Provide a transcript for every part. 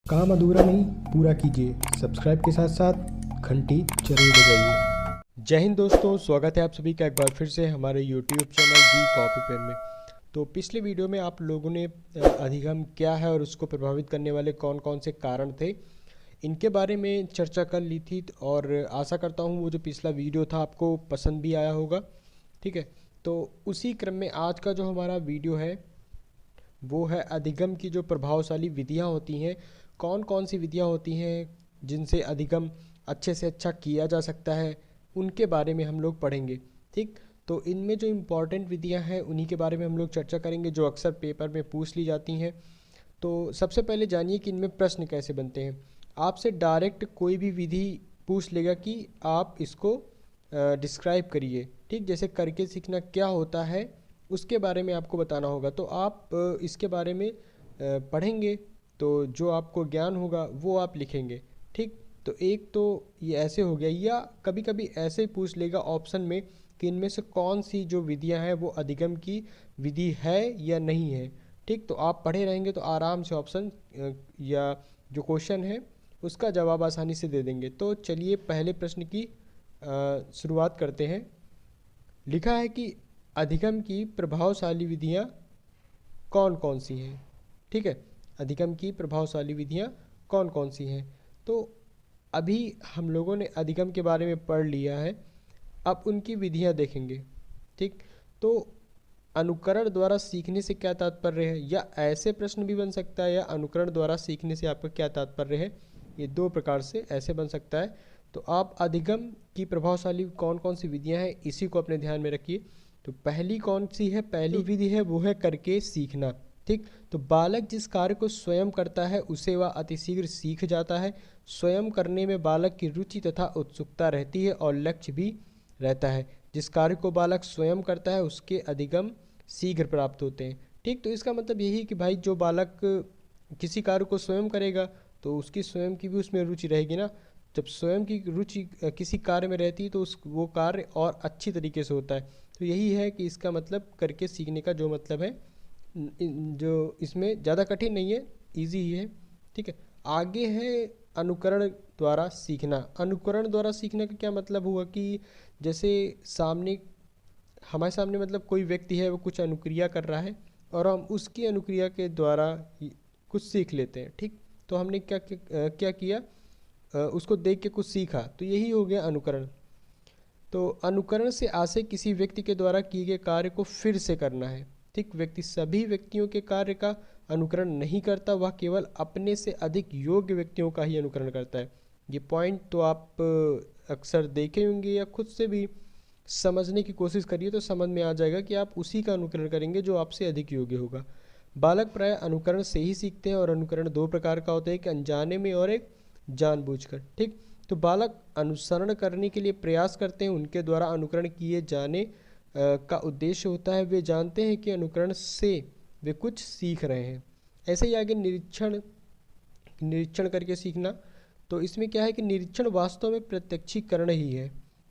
काम अधूरा नहीं, पूरा कीजिए। सब्सक्राइब के साथ साथ घंटी जरूर बजाइए। जय हिंद दोस्तों, स्वागत है आप सभी का एक बार फिर से हमारे यूट्यूब चैनल दी कॉपी पेन में। तो पिछले वीडियो में आप लोगों ने अधिगम क्या है और उसको प्रभावित करने वाले कौन कौन से कारण थे, इनके बारे में चर्चा कर ली थी। और आशा करता हूँ वो जो पिछला वीडियो था आपको पसंद भी आया होगा। ठीक है, तो उसी क्रम में आज का जो हमारा वीडियो है वो है अधिगम की जो प्रभावशाली विधियाँ होती हैं, कौन कौन सी विधियाँ होती हैं जिनसे अधिगम अच्छे से अच्छा किया जा सकता है, उनके बारे में हम लोग पढ़ेंगे। ठीक, तो इनमें जो इम्पॉर्टेंट विधियाँ हैं उन्हीं के बारे में हम लोग चर्चा करेंगे जो अक्सर पेपर में पूछ ली जाती हैं। तो सबसे पहले जानिए कि इनमें प्रश्न कैसे बनते हैं। आपसे डायरेक्ट कोई भी विधि पूछ लेगा कि आप इसको डिस्क्राइब करिए। ठीक, जैसे करके सीखना क्या होता है उसके बारे में आपको बताना होगा, तो आप इसके बारे में पढ़ेंगे, तो जो आपको ज्ञान होगा वो आप लिखेंगे। ठीक, तो एक तो ये ऐसे हो गया, या कभी कभी ऐसे ही पूछ लेगा ऑप्शन में कि इनमें से कौन सी जो विधियां हैं वो अधिगम की विधि है या नहीं है। ठीक, तो आप पढ़े रहेंगे तो आराम से ऑप्शन या जो क्वेश्चन है उसका जवाब आसानी से दे देंगे। तो चलिए पहले प्रश्न की शुरुआत करते हैं। लिखा है कि अधिगम की प्रभावशाली विधियां कौन कौन सी हैं। ठीक है, अधिगम की प्रभावशाली विधियां कौन कौन सी हैं। तो अभी हम लोगों ने अधिगम के बारे में पढ़ लिया है, अब उनकी विधियां देखेंगे। ठीक, तो अनुकरण द्वारा सीखने से क्या तात्पर्य है, या ऐसे प्रश्न भी बन सकता है, या अनुकरण द्वारा सीखने से आपका क्या तात्पर्य है, ये दो प्रकार से ऐसे बन सकता है। तो आप अधिगम की प्रभावशाली कौन कौन सी विधियां हैं इसी को अपने ध्यान में रखिए। तो पहली कौन सी है, पहली विधि है वो है करके सीखना। ठीक, तो बालक जिस कार्य को स्वयं करता है उसे वह अतिशीघ्र सीख जाता है। स्वयं करने में बालक की रुचि तथा उत्सुकता रहती है और लक्ष्य भी रहता है। जिस कार्य को बालक स्वयं करता है उसके अधिगम शीघ्र प्राप्त होते हैं। ठीक, तो इसका मतलब यही है कि भाई जो बालक किसी कार्य को स्वयं करेगा तो उसकी स्वयं की भी उसमें रुचि रहेगी ना। जब स्वयं की रुचि किसी कार्य में रहती है तो उस वो कार्य और अच्छी तरीके से होता है। तो यही है कि इसका मतलब करके सीखने का जो मतलब है, जो इसमें ज़्यादा कठिन नहीं है, इजी ही है। ठीक है, आगे है अनुकरण द्वारा सीखना। अनुकरण द्वारा सीखने का क्या मतलब हुआ कि जैसे सामने हमारे सामने मतलब कोई व्यक्ति है वो कुछ अनुक्रिया कर रहा है और हम उसकी अनुक्रिया के द्वारा कुछ सीख लेते हैं। ठीक, तो हमने क्या किया, उसको देख के कुछ सीखा, तो यही हो गया अनुकरण। तो अनुकरण से आशय किसी व्यक्ति के द्वारा किए गए कार्य को फिर से करना है। ठीक, व्यक्ति सभी व्यक्तियों के कार्य का अनुकरण नहीं करता, वह केवल अपने से अधिक योग्य व्यक्तियों का ही अनुकरण करता है। ये पॉइंट तो आप अक्सर देखे होंगे या खुद से भी समझने की कोशिश करिए तो समझ में आ जाएगा कि आप उसी का अनुकरण करेंगे जो आपसे अधिक योग्य होगा। बालक प्राय अनुकरण से ही सीखते हैं और अनुकरण दो प्रकार का होता है, एक अनजाने में और एक जानबूझकर। ठीक, तो बालक अनुसरण करने के लिए प्रयास करते हैं, उनके द्वारा अनुकरण किए जाने का उद्देश्य होता है, वे जानते हैं कि अनुकरण से वे कुछ सीख रहे हैं। ऐसे ही आगे निरीक्षण निरीक्षण करके सीखना। तो इसमें क्या है कि निरीक्षण वास्तव में प्रत्यक्षीकरण ही है,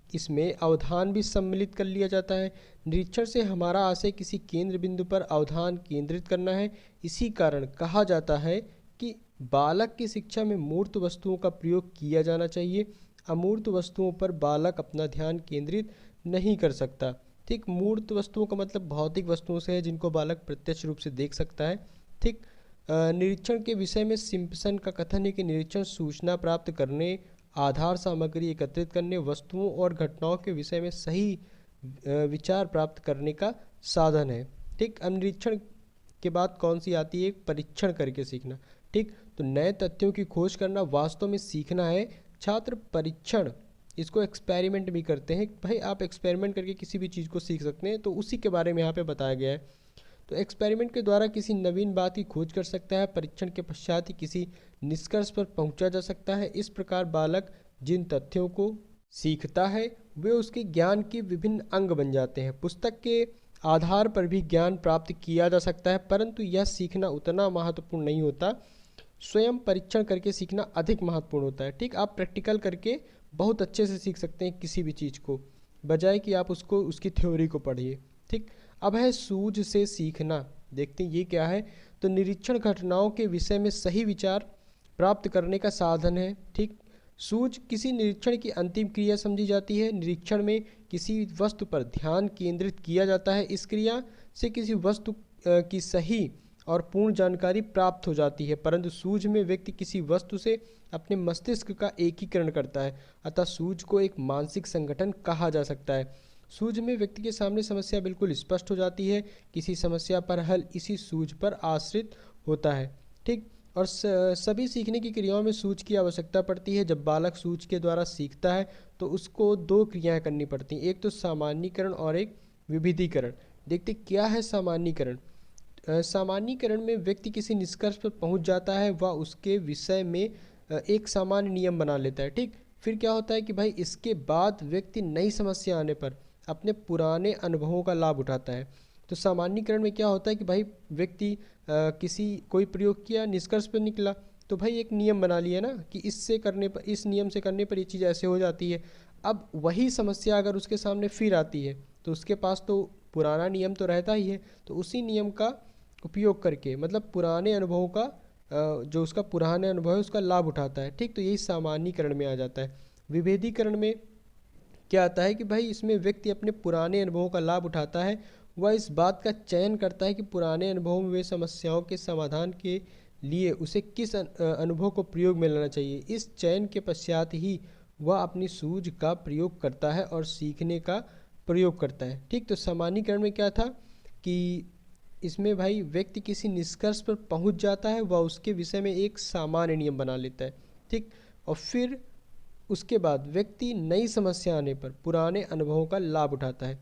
इसमें अवधान भी सम्मिलित कर लिया जाता है। निरीक्षण से हमारा आशय किसी केंद्र बिंदु पर अवधान केंद्रित करना है। इसी कारण कहा जाता है कि बालक की शिक्षा में मूर्त वस्तुओं का प्रयोग किया जाना चाहिए। अमूर्त वस्तुओं पर बालक अपना ध्यान केंद्रित नहीं कर सकता। ठीक, मूर्त वस्तुओं का मतलब भौतिक वस्तुओं से है जिनको बालक प्रत्यक्ष रूप से देख सकता है। ठीक, निरीक्षण के विषय में सिम्पसन का कथन है कि निरीक्षण सूचना प्राप्त करने, आधार सामग्री एकत्रित करने, वस्तुओं और घटनाओं के विषय में सही विचार प्राप्त करने का साधन है। ठीक, अब निरीक्षण के बाद कौन सी आती है, परीक्षण करके सीखना। ठीक, तो नए तथ्यों की खोज करना वास्तव में सीखना है। छात्र परीक्षण, इसको एक्सपेरिमेंट भी करते हैं। भाई आप एक्सपेरिमेंट करके किसी भी चीज़ को सीख सकते हैं, तो उसी के बारे में यहाँ पे बताया गया है। तो एक्सपेरिमेंट के द्वारा किसी नवीन बात की खोज कर सकता है, परीक्षण के पश्चात ही किसी निष्कर्ष पर पहुंचा जा सकता है। इस प्रकार बालक जिन तथ्यों को सीखता है वे उसके ज्ञान के विभिन्न अंग बन जाते हैं। पुस्तक के आधार पर भी ज्ञान प्राप्त किया जा सकता है, परंतु यह सीखना उतना महत्वपूर्ण नहीं होता। स्वयं परीक्षण करके सीखना अधिक महत्वपूर्ण होता है। ठीक, आप प्रैक्टिकल करके बहुत अच्छे से सीख सकते हैं किसी भी चीज़ को, बजाय कि आप उसको उसकी थ्योरी को पढ़िए। ठीक, अब है सूझ से सीखना। देखते हैं ये क्या है। तो निरीक्षण घटनाओं के विषय में सही विचार प्राप्त करने का साधन है। ठीक, सूझ किसी निरीक्षण की अंतिम क्रिया समझी जाती है। निरीक्षण में किसी वस्तु पर ध्यान केंद्रित किया जाता है। इस क्रिया से किसी वस्तु की सही और पूर्ण जानकारी प्राप्त हो जाती है, परंतु सूझ में व्यक्ति किसी वस्तु से अपने मस्तिष्क का एकीकरण करता है, अतः सूझ को एक मानसिक संगठन कहा जा सकता है। सूझ में व्यक्ति के सामने समस्या बिल्कुल स्पष्ट हो जाती है। किसी समस्या पर हल इसी सूझ पर आश्रित होता है। ठीक, और सभी सीखने की क्रियाओं में सूझ की आवश्यकता पड़ती है। जब बालक सूझ के द्वारा सीखता है तो उसको दो क्रियाएं करनी पड़ती हैं, एक तो सामान्यीकरण और एक विविधीकरण। देखते क्या है सामान्यीकरण। सामान्यीकरण में व्यक्ति किसी निष्कर्ष पर पहुंच जाता है, वह उसके विषय में एक सामान्य नियम बना लेता है। ठीक, फिर क्या होता है कि भाई इसके बाद व्यक्ति नई समस्या आने पर अपने पुराने अनुभवों का लाभ उठाता है। तो सामान्यीकरण में क्या होता है कि भाई व्यक्ति किसी कोई प्रयोग किया, निष्कर्ष पर निकला, तो भाई एक नियम बना लिया ना कि इससे करने पर, इस नियम से करने पर ये चीज़ ऐसे हो जाती है। अब वही समस्या अगर उसके सामने फिर आती है तो उसके पास तो पुराना नियम तो रहता ही है, तो उसी नियम का उपयोग करके, मतलब पुराने अनुभवों का जो उसका पुराने अनुभव है उसका लाभ उठाता है। ठीक, तो यही सामान्यीकरण में आ जाता है। विभेदीकरण में क्या आता है कि भाई इसमें व्यक्ति अपने पुराने अनुभवों का लाभ उठाता है। वह इस बात का चयन करता है कि पुराने अनुभवों में वे समस्याओं के समाधान के लिए उसे किस अनुभव को प्रयोग में लाना चाहिए। इस चयन के पश्चात ही वह अपनी सूझ का प्रयोग करता है और सीखने का प्रयोग करता है। ठीक, तो सामान्यीकरण में क्या था कि इसमें भाई व्यक्ति किसी निष्कर्ष पर पहुंच जाता है, वह उसके विषय में एक सामान्य नियम बना लेता है। ठीक, और फिर उसके बाद व्यक्ति नई समस्या आने पर पुराने अनुभवों का लाभ उठाता है।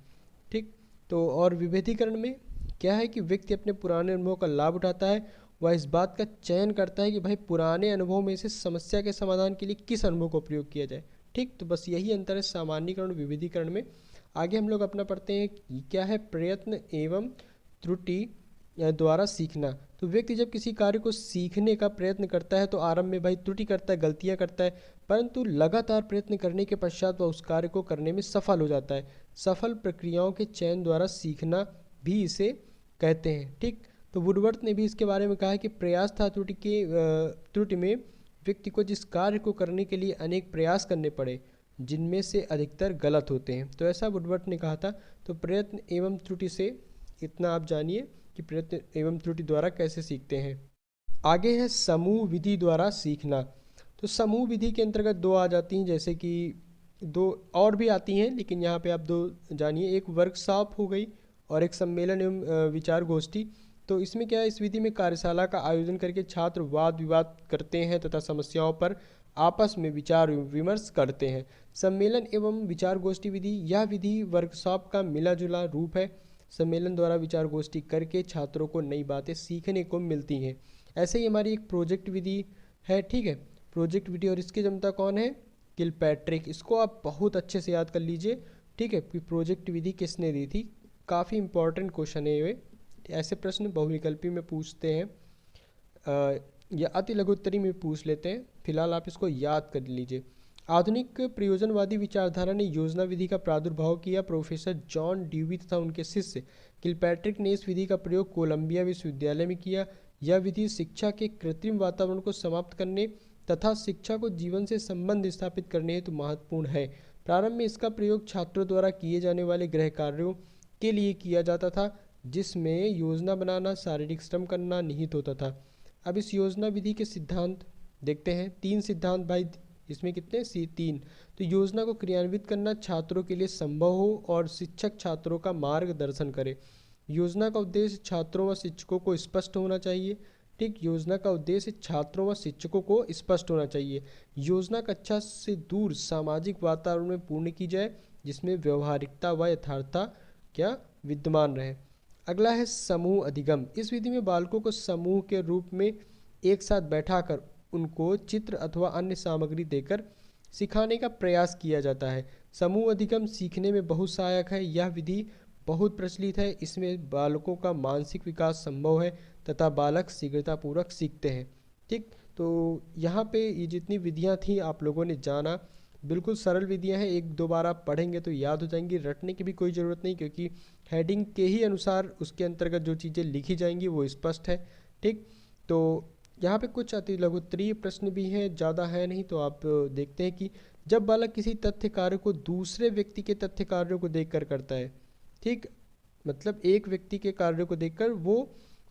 ठीक, तो और विभेदीकरण में क्या है कि व्यक्ति अपने पुराने अनुभवों का लाभ उठाता है। वह इस बात का चयन करता है कि भाई पुराने अनुभवों में से समस्या के समाधान के लिए किस अनुभव को प्रयोग किया जाए। ठीक, तो बस यही अंतर है सामान्यीकरण और विभेदीकरण में। आगे हम लोग अपना पढ़ते हैं कि क्या है प्रयत्न एवं त्रुटि द्वारा सीखना। तो व्यक्ति जब किसी कार्य को सीखने का प्रयत्न करता है तो आरंभ में भाई त्रुटि करता है, गलतियां करता है, परंतु लगातार प्रयत्न करने के पश्चात वह उस कार्य को करने में सफल हो जाता है। सफल प्रक्रियाओं के चयन द्वारा सीखना भी इसे कहते हैं। ठीक, तो वुडवर्थ ने भी इसके बारे में कहा है कि प्रयास तथा त्रुटि में व्यक्ति को जिस कार्य को करने के लिए अनेक प्रयास करने पड़े जिनमें से अधिकतर गलत होते हैं। तो ऐसा वुडवर्थ ने कहा था। तो प्रयत्न एवं त्रुटि से इतना आप जानिए कि प्रयत्न एवं त्रुटि द्वारा कैसे सीखते हैं। आगे है समूह विधि द्वारा सीखना। तो समूह विधि के अंतर्गत दो आ जाती हैं, जैसे कि दो और भी आती हैं, लेकिन यहाँ पे आप दो जानिए। एक वर्कशॉप हो गई और एक सम्मेलन एवं विचार गोष्ठी। तो इसमें क्या है, इस विधि में कार्यशाला का आयोजन करके छात्र वाद विवाद करते हैं तथा समस्याओं पर आपस में विचार विमर्श करते हैं। सम्मेलन एवं विचार गोष्ठी विधि, यह विधि वर्कशॉप का मिला जुला रूप है। सम्मेलन द्वारा विचार गोष्ठी करके छात्रों को नई बातें सीखने को मिलती हैं। ऐसे ही हमारी एक प्रोजेक्ट विधि है। ठीक है, प्रोजेक्ट विधि, और इसके जमता कौन है, किलपैट्रिक। इसको आप बहुत अच्छे से याद कर लीजिए। ठीक है, कि प्रोजेक्ट विधि किसने दी थी। काफ़ी इंपॉर्टेंट क्वेश्चन है ये। ऐसे प्रश्न बहुविकल्पी में पूछते हैं या अति लघुत्तरी में पूछ लेते हैं। फिलहाल आप इसको याद कर लीजिए। आधुनिक प्रयोजनवादी विचारधारा ने योजना विधि का प्रादुर्भाव किया। प्रोफेसर जॉन ड्यूवी तथा उनके शिष्य किलपैट्रिक ने इस विधि का प्रयोग कोलंबिया विश्वविद्यालय में किया। यह विधि शिक्षा के कृत्रिम वातावरण को समाप्त करने तथा शिक्षा को जीवन से संबंध स्थापित करने हेतु महत्वपूर्ण है। प्रारंभ में इसका प्रयोग छात्रों द्वारा किए जाने वाले गृह कार्यों के लिए किया जाता था, जिसमें योजना बनाना, शारीरिक श्रम करना निहित होता था। अब इस योजना विधि के सिद्धांत देखते हैं। 3 सिद्धांत भाई, इसमें कितने सी 3। तो योजना को क्रियान्वित करना छात्रों के लिए संभव हो और शिक्षक छात्रों का मार्गदर्शन करे। योजना का उद्देश्य छात्रों व शिक्षकों को स्पष्ट होना चाहिए। ठीक, योजना का उद्देश्य छात्रों व शिक्षकों को स्पष्ट होना चाहिए। योजना कक्षा से दूर सामाजिक वातावरण में पूर्ण की जाए, जिसमें व्यवहारिकता व यथार्थता क्या विद्यमान रहे। अगला है समूह अधिगम। इस विधि में बालकों को समूह के रूप में एक साथ बैठाकर उनको चित्र अथवा अन्य सामग्री देकर सिखाने का प्रयास किया जाता है। समूह अधिगम सीखने में बहुत सहायक है। यह विधि बहुत प्रचलित है। इसमें बालकों का मानसिक विकास संभव है तथा बालक शीघ्रतापूर्वक सीखते हैं। ठीक, तो यहाँ पे ये जितनी विधियाँ थी आप लोगों ने जाना, बिल्कुल सरल विधियाँ हैं। एक दो बार आप पढ़ेंगे तो याद हो जाएंगी। रटने की भी कोई ज़रूरत नहीं, क्योंकि हेडिंग के ही अनुसार उसके अंतर्गत जो चीज़ें लिखी जाएंगी वो स्पष्ट है। ठीक, तो यहाँ पे कुछ अति लघुत्तरीय प्रश्न भी हैं, ज़्यादा है नहीं, तो आप देखते हैं कि जब बालक किसी तथ्य कार्य को दूसरे व्यक्ति के तथ्य कार्यों को देखकर करता है, ठीक, मतलब एक व्यक्ति के कार्य को देखकर वो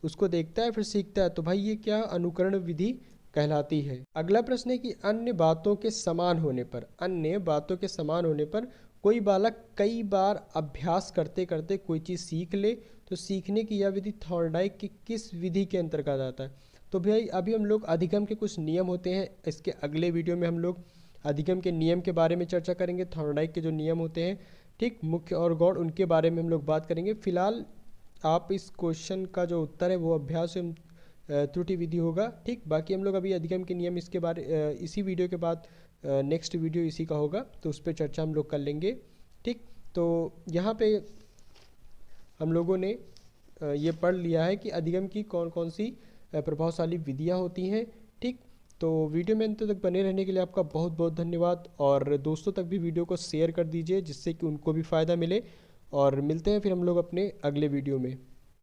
उसको देखता है फिर सीखता है, तो भाई ये क्या अनुकरण विधि कहलाती है। अगला प्रश्न है कि अन्य बातों के समान होने पर, अन्य बातों के समान होने पर कोई बालक कई बार अभ्यास करते करते कोई चीज़ सीख ले, तो सीखने की यह विधि थॉर्नडाइक की किस विधि के अंतर्गत आता है। तो भाई अभी हम लोग अधिगम के कुछ नियम होते हैं, इसके अगले वीडियो में हम लोग अधिगम के नियम के बारे में चर्चा करेंगे, थॉर्नडाइक के जो नियम होते हैं, ठीक, मुख्य और गौड़, उनके बारे में हम लोग बात करेंगे। फिलहाल आप इस क्वेश्चन का जो उत्तर है वो अभ्यास एवं त्रुटि विधि होगा, ठीक। बाकी हम लोग अभी अधिगम के नियम इसके बारे इसी वीडियो के बाद नेक्स्ट वीडियो इसी का होगा, तो उस पर चर्चा हम लोग कर लेंगे, ठीक। तो यहाँ पे हम लोगों ने ये पढ़ लिया है कि अधिगम की कौन कौन सी प्रभावशाली विधियाँ होती हैं, ठीक। तो वीडियो में अंत तक बने रहने के लिए आपका बहुत बहुत धन्यवाद, और दोस्तों तक भी वीडियो को शेयर कर दीजिए जिससे कि उनको भी फ़ायदा मिले, और मिलते हैं फिर हम लोग अपने अगले वीडियो में।